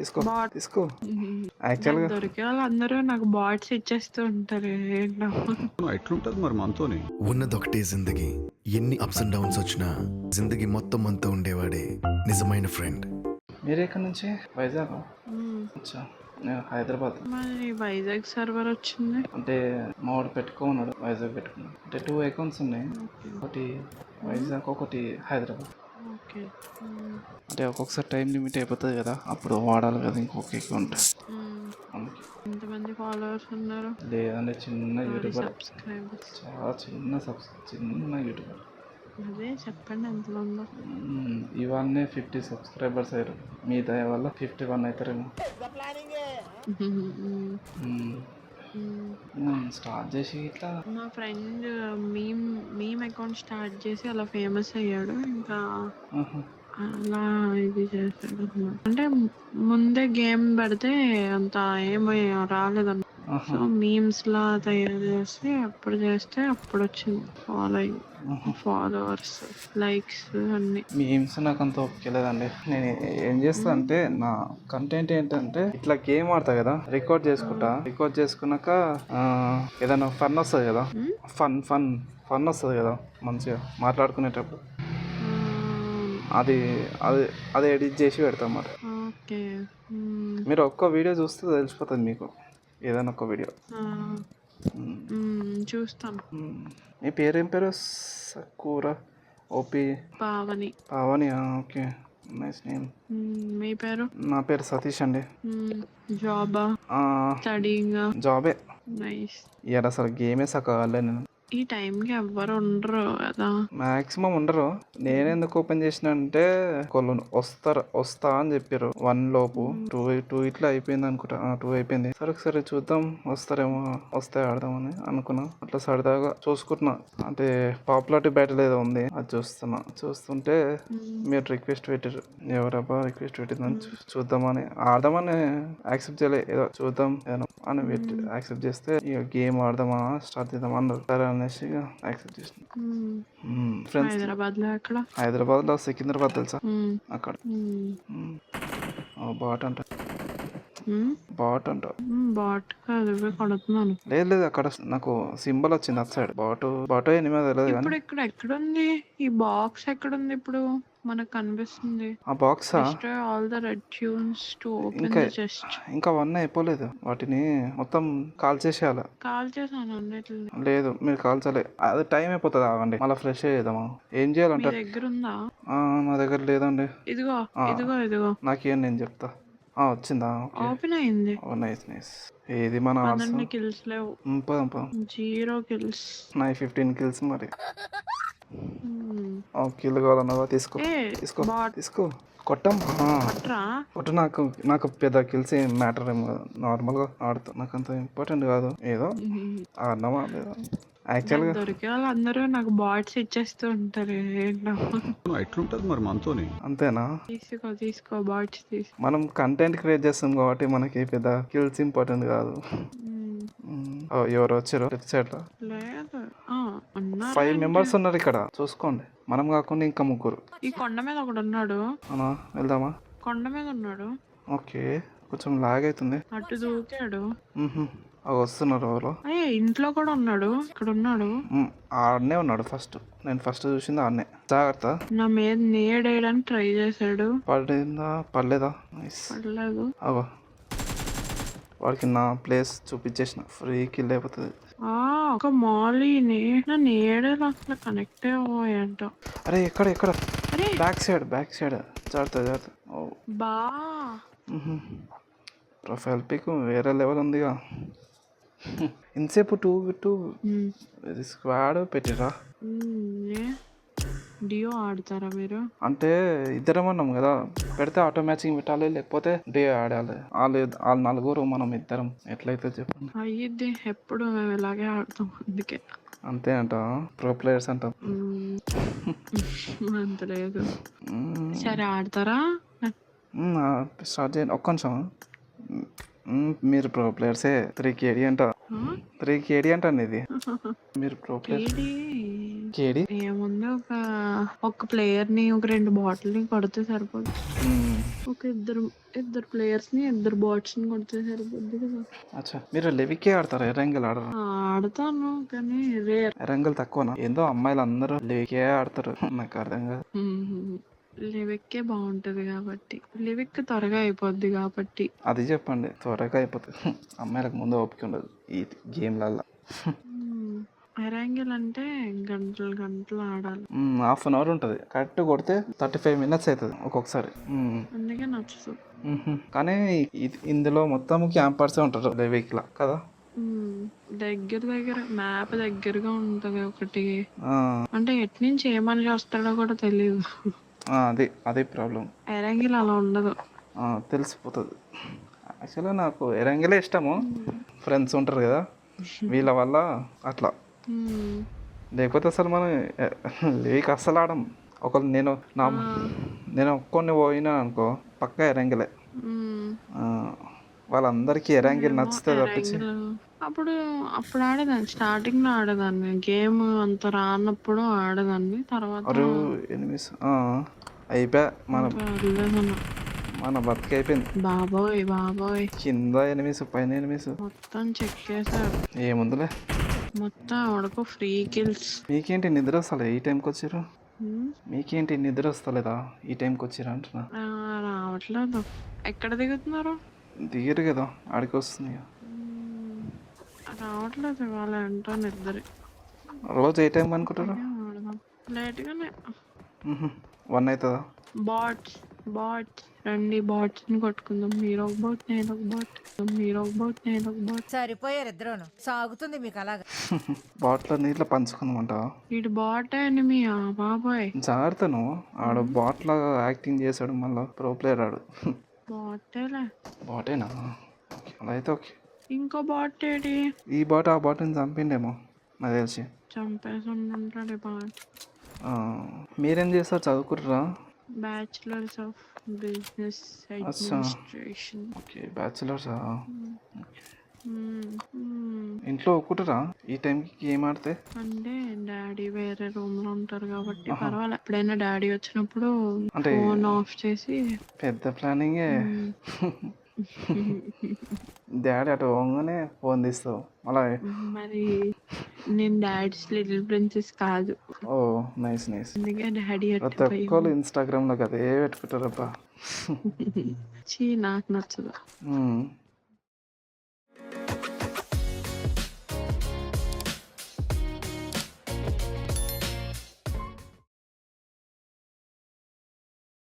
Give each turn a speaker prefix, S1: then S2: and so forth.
S1: తీసుకో
S2: బాట్
S1: తీసుకో.
S2: నాకు
S1: యాక్చువల్గా
S2: దొరికే వాళ్ళందరూ నాకు బాట్స్ ఇచ్చేస్తూ ఉంటారు. ఏంటో
S3: ఎట్లుంటది మరి మనతోని?
S4: ఉన్నదొకటే జిందగీ, ఎన్ని అప్స్ అండ్ డౌన్స్ వచ్చినా జిందగీ మొత్తం అంతా ఉండేవాడే నిజమైన ఫ్రెండ్.
S1: మీరు ఎక్కడి నుంచి? వైజాగ్.
S2: మ్మ్.
S1: అచ్చా, నేను హైదరాబాద్.
S2: మరి వైజాగ్ సర్వర్ వచ్చింది.
S1: అంటే మా వాడు పెట్టుకున్నాడు, వైజాగ్ పెట్టుకున్నాడు. అంటే 2 అకౌంట్స్ ఉన్నాయి, ఒకటి వైజాగ్ ఒకటి హైదరాబాద్.
S2: ఓకే. మ్మ్.
S1: అంటే ఒక్కొక్కసారి టైం లిమిట్ అయిపోతుంది కదా, అప్పుడు వాడాలి కదా ఇంకొక అకౌంట్.
S2: మ్మ్.
S1: అందుకే.
S2: ఎంతమంది ఫాలోవర్స్ ఉన్నారు?
S1: లేదంటే చిన్న యూట్యూబర్,
S2: సబ్స్క్రైబర్స్.
S1: చాలా చిన్న యూట్యూబర్.
S2: అదే చెప్పండి ఎంతలో ఉందో.
S1: ఇవాళనే 50 సబ్స్క్రైబర్స్ అయ్యారు. మీ దయ వల్ల 51 అవుతారేమో. స్టార్ట్ చేసి ఇట్లా
S2: మా ఫ్రెండ్ మీమ్ అకౌంట్ స్టార్ట్ చేసి అలా ఫేమస్ అయ్యాడు. ఇంకా అలా ఇది చేస్తాడు అన్నమాట. అంటే ముందే గేమ్ పెడితే అంత ఏమీ రాలేదన్నమాట. సో మీమ్స్ లా తయారు చేసి అప్పుడు చేస్తే అప్పుడు వచ్చింది ఫాలోయింగ్, ఫాలోవర్స్, లైక్స్ అన్ని.
S1: మీమ్స్ నాకు అంత ఒప్పుకోలేదండి. నేను ఏం చేస్తా అంటే, నా కంటెంట్ ఏంటంటే ఇట్లా గేమ్ ఆడతా కదా, రికార్డ్ చేసుకున్నాక ఏదైనా ఫన్ వస్తుంది కదా, ఫన్ వస్తుంది కదా మంచిగా మాట్లాడుకునేటప్పుడు, అది అది అది ఎడిట్ చేసి పెడతాం అన్నమాట.
S2: ఓకే.
S1: మీరు ఒక్క వీడియో చూస్తే తెలిసిపోతుంది మీకు, ఏదైనా ఒక్క వీడియో.
S2: చూస్తాను.
S1: మీ పేరేం పేరు? Sakura OP
S2: Pavani.
S1: Okay, nice name.
S2: మీ పేరు?
S1: నా పేరు సతీష్ అండి.
S2: జాబా? స్టడీయింగ్?
S1: జాబే.
S2: నైస్.
S1: ఇవాళ అసలు గేమే సకాలే. నేను
S2: ఈ టైంకి ఎవ్వరు ఉండరు కదా,
S1: మాక్సిమం ఉండరు. నేనెందుకు ఓపెన్ చేసిన అంటే వాళ్ళు వస్తా అని చెప్పారు 1 లోపు. 2 ఇట్లా అయిపోయింది అనుకుంటా. 2 అయిపోయింది. సరే చూద్దాం, వస్తే ఆడదామని అనుకున్నా. అట్లా సరదాగా చూసుకుంటున్నా. అంటే పాపులారిటీ బ్యాటిల్ ఏదో ఉంది, అది చూస్తుంటే మీరు రిక్వెస్ట్ పెట్టారు. ఎవరబ్బా రిక్వెస్ట్ పెట్టిందని చూద్దామని, ఆడదామని యాక్సెప్ట్ చేయలే. ఏదో చూద్దాం ఏదో అని పెట్టి యాక్సెప్ట్ చేస్తే, ఇక గేమ్ ఆడదామా స్టార్ట్ చేద్దాం అన్నారు. సరే అనేసి యాక్సెప్ట్ చేసిన. ఫ్రెండ్స్ హైదరాబాద్ లో సికింద్రాబాద్ తెలుసా, అక్కడ. బాట్ అంట.
S2: బాట్ కాదు, కొడుతున్నాను.
S1: లేదు అక్కడ నాకు సింబల్ వచ్చింది అటు సైడ్. బాటో ఎనిమిది తెలియదు కానీ.
S2: ఇప్పుడు ఇక్కడ ఎక్కడుంది ఈ బాక్స్? ఎక్కడుంది ఇప్పుడు మనకు కనిపిస్తుంది?
S1: ఆ box
S2: all the red tunes to open the chest.
S1: ఇంకా 1 అయిపోలేదు. వాటిని మొత్తం కాల్ చేసేయాలి.
S2: కాల్ చేశాను అన్నిటిని.
S1: లేదు మీరు కాల్చాలి, అది టైం అయిపోతుంది. ఆగండి, మళ్ళీ ఫ్రెష్ అయ్యేద్దామా. ఏం చేయాలంటే,
S2: దగ్గర ఉందా?
S1: నా దగ్గర లేదండి.
S2: ఇదిగో
S1: నాకేం, నేను చెప్తా. వచ్చిందా?
S2: ఓపెన్ అయింది.
S1: నైస్. ఏది మన
S2: కిల్స్ లేవు. 0 కిల్స్.
S1: నా 15 కిల్స్ మరి. కిల్ కావాలన్నావా? తీసుకో కొట్టం. కొట్టు. నాకు పెద్ద కిల్స్ ఏం మ్యాటర్ ఏమో, నార్మల్గా ఆడుతా. నాకు అంత ఇంపార్టెంట్ కాదు. ఏదో ఆడినామా లేదా. యాక్చువల్గా
S2: దొరికే వాళ్ళందరూ నాకు బాట్స్ ఇచ్చేస్తూ ఉంటారు. ఏంటో
S3: ఎట్లుంటది మరి మనతోని?
S1: అంతేనా?
S2: తీసుకో బాట్స్ తీసుకో.
S1: మనం కంటెంట్ క్రియేట్ చేస్తాం కాబట్టి మనకి పెద్ద కిల్స్ ఇంపార్టెంట్ కాదు. ఎవరు వచ్చారు లెఫ్ట్ సైడ్ లో?
S2: లేదు,
S1: 5 మెంబర్స్ ఉన్నారు ఇక్కడ, చూసుకోండి. మనం కాకుండా ఇంకా 3.
S2: ఈ కొండ మీద ఒకడు ఉన్నాడు.
S1: వెళ్దామా?
S2: కొండ మీద ఉన్నాడు.
S1: ఓకే, కొంచెం లాగ్ అవుతుంది.
S2: అటు దూకాడు.
S1: వస్తున్నారు ఎవరు?
S2: ఇంట్లో కూడా ఉన్నాడు. ఇక్కడ ఉన్నాడు.
S1: ఆడనే ఉన్నాడు. నేను ఫస్ట్ చూసింది ఆడనే. జాగ్రత్త.
S2: నా మీద నేడేయడానికి ట్రై చేశాడు.
S1: పడలేదా?
S2: పడలేదు.
S1: అవో, వాడికి నా ప్లేస్ చూపించేసిన, ఫ్రీ కిల్ అయిపోతుంది.
S2: ఒక మాలీని నా నీడలు అసలు కనెక్ట్ అయ్యాయంట.
S1: అరే ఎక్కడ? బ్యాక్ సైడ్ జాగ్రత్త.
S2: బా
S1: ప్రొఫైల్ పిక్ వేరే లెవెల్ ఉందిగా. ఇంతసేపు 2 స్క్వాడ్ పెట్టిరా.
S2: డియో ఆడతారా మీరు?
S1: అంటే ఇద్దరం అన్నాం కదా, పెడితే ఆటో మ్యాచింగ్ పెట్టాలి, లేకపోతే డియో ఆడాలి. వాళ్ళు 4 మనం ఇద్దరం, ఎట్లయితే చెప్పండి.
S2: అయ్యిద్ది, ఎప్పుడు మేము ఇలాగే ఆడతాం. అందుకే
S1: అంతే అంట, ప్రో ప్లేయర్స్ అంటాం.
S2: అంత లేదు. సరే ఆడతారా?
S1: స్టార్ట్ చేయండి. ఒక్క నిమిషం. మీరు ప్రో ప్లేయర్సే. 3 KD అంట. 3 KD అంటండి ఇది. మీరు ప్రో ప్లేయర్. కేడి
S2: ఏముంది ఒక ప్లేయర్ ని ఒక 2 బాటిల్ ని కొడితే సరిపోదు. ఒక ఇద్దరు ప్లేయర్స్ ని 2 బాట్స్ ని కొడితే సరిపోద్ది కదా.
S1: అచ్చా మీరు లెవికే ఆడతారా? ఎరంగల్ ఆడరా?
S2: ఆడతాను కానీ రేర్.
S1: ఎరంగల్ తక్కువనా? ఏందో అమ్మాయిలు అందరూ లెవికే ఆడతారు. నాకు అర్థం కాదు.
S2: లివిక్కే బాగుంటది కాబట్టి, లివిక్ త్వరగా అయిపోద్ది కాబట్టి.
S1: అది చెప్పండి, త్వరగా అయిపోతుంది. అమ్మాయిలకు ముందు ఓపిక ఉండదు ఈ గేమ్లల్లో.
S2: ఎరాంగిల్ అంటే గంటలు గంటలు ఆడాలి.
S1: 1/2 అవర్ ఉంటుంది. కరెక్ట్ కొడితే 35 minutes అవుతుంది ఒక్కొక్కసారి.
S2: అందుకే నచ్చదు.
S1: కానీ ఇందులో మొత్తం క్యాంపర్సే ఉంటారు లెవిక్లా కదా.
S2: దగ్గర మ్యాప్ దగ్గరగా ఉంటది ఒకటి.
S1: ఆ,
S2: అంటే ఎట్నుంచి ఏమని చేస్తాడో కూడా తెలియదు.
S1: అదే ప్రాబ్లం.
S2: ఎరాంగిల్ అలా ఉండదు.
S1: తెలిసిపోతుంది. యాక్చువల్గా నాకు ఎరంగలే ఇష్టము. ఫ్రెండ్స్ ఉంటారు కదా, వీళ్ళ వల్ల అట్లా. లేకపోతే అసలు మనం లేక అస్సలు ఆడం. ఒకళ్ళు నేను ఒక్కొని పోయినా అనుకో పక్కా ఎరంగిలే. వాళ్ళందరికీ ఎరంగిల్ నచ్చితే తప్పించి.
S2: అప్పుడు ఆడేదాన్ని, స్టార్టింగ్ లో ఆడేదాన్ని. గేమ్ అంత రానప్పుడు ఆడేదాన్ని. తర్వాత
S1: ఎనిమిస్ అయిపోయా మన బతికి అయిపోయింది.
S2: బాబోయ్
S1: కింద ఎనిమిస్ పైన ఎనిమిస్
S2: మొత్తం చెక్ చేశాడు.
S1: ఏముందిలే,
S2: మొత్తం ఆడకు ఫ్రీ కిల్స్.
S1: మీకేంటి నిద్ర వస్తలే ఈ టైంకి వచ్చారు? మీకేంటి నిద్ర వస్తలేదా ఈ టైంకి వచ్చారు అంటున్నా?
S2: రావట్లేదు. ఎక్కడ దిగుతున్నారు?
S1: దిగరు కదా, ఆడికి వస్తుంది.
S2: రావట్లేదు ఇవాళ ఏంటో నిద్ర.
S1: రోజు ఏ టైం అనుకుంటారు?
S2: లేట్ గానే
S1: 1 అవుతుందా? బాట్స్
S2: రండి, బాట్స్ ని కొట్టుకుందాం. మీరు ఒక బాట్, నేను ఒక బాట్.
S5: సరిపోయారు ఇద్దరును. సాగుతుంది మీకు అలాగా.
S1: బాట్లో నీటిలో పంచుకుందామంట.
S2: వీడు బాట్ ఎనిమియా బాబాయ్.
S1: జాగ్రత్తను, ఆడు బాట్లో యాక్టింగ్ చేశాడు. మళ్ళీ ప్రో ప్లేయర్ ఆడు. బాటేనా? అలా అయితే ఓకే.
S2: ఇంకో బాట్ ఏడి?
S1: ఈ బాట్ ఆ బాట్ని చంపిండేమో నాకు తెలిసి.
S2: చంపేసి ఉంటాడు బాట్.
S1: మీరేం చేస్తారు, చదువుకుంటారా?
S2: Bachelors of business administration.
S1: Okay, బ్యాచులర్సా? ఇంట్లో ఒప్పుకుంటారా ఈ టైంకి గేమ్ ఆడితే?
S2: అంటే డాడీ వేరే రూమ్ లో ఉంటారు కాబట్టి పర్వాలేదు. ఎప్పుడైనా డాడీ వచ్చినప్పుడు
S1: అంటే
S2: ఫోన్ ఆఫ్ చేసి.
S1: పెద్ద ప్లానింగే. డాడీ అటు పోగానే ఫోన్ తీస్తావు అలా?
S2: మరి నేను డాడీస్ లిటిల్ ప్రిన్సెస్ కాదు.
S1: ఓ నైస్.
S2: అందుకే డాడీ
S1: ప్రతి ఒక్కరు ఇన్స్టాగ్రామ్ లో అదే పెట్టుకుంటారబ్బా.
S2: నాకు నచ్చదు.